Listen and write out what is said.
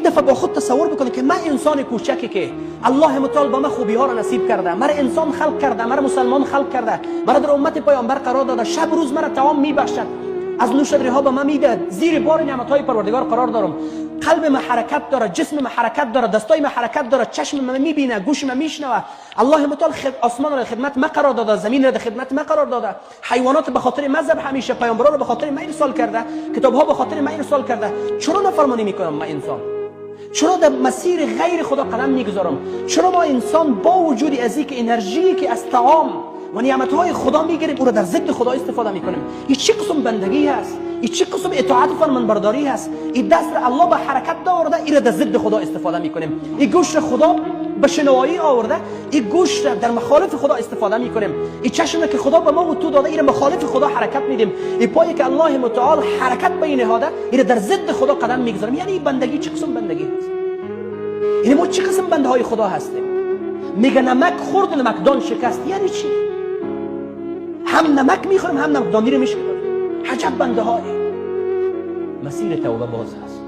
یک دفعه با خود تصور بکنید که من انسان کوچکی که الله متعال به من خوبی ها را نصیب کرده، مرا انسان خلق کرده، مرا مسلمان خلق کرده، مرا در امت پیامبر قرار داده، شب روز مرا توام میبخشد، از نوشیدنی ها به من میده، زیر بار نعمت های پروردگار قرار دارم، قلب من حرکت داره، جسم من حرکت داره، دستای من حرکت داره، چشم من میبینه، گوش من میشنوه. الله متعال آسمان را خدمت ما قرار داده، زمین را در خدمت ما قرار داده، حیوانات به خاطر مذهب همیشه، پیامبران را به خاطر ما ارسال کرده، کتاب ها به خاطر ما ارسال کرده. چرا نافرمانی میکنم ما انسان؟ چرا در مسیر غیر خدا قدم میگذارم؟ چرا ما انسان با وجود از اینکه انرژی که از طعام و نعمت های خدا میگیریم او را در ضد خدا استفاده میکنیم؟ این چه قسم بندگی هست؟ این چه قسم اطاعت و فرمانبرداری هست؟ این دست را الله به حرکت آورده، این را در ضد خدا استفاده میکنیم. این گوش را خدا به شنوایی آورده، این گوش را در مخالف خدا استفاده میکنیم. این چشم که خدا به ما و تو داده، این را مخالف خدا حرکت میدیم. این پایی که الله متعال حرکت به این نهاده، این را در ضد خدا قدم میگذاریم. یعنی این بندگی چه قسم بندگی هست؟ یعنی ما چه قسم بنده های خدا هستیم؟ میگه نمک خورد و نمکدان شکست. یعنی چی؟ هم نمک میخوریم هم نمکدانی رو میشکنیم. عجب بنده های. مسیر توبه باز هست.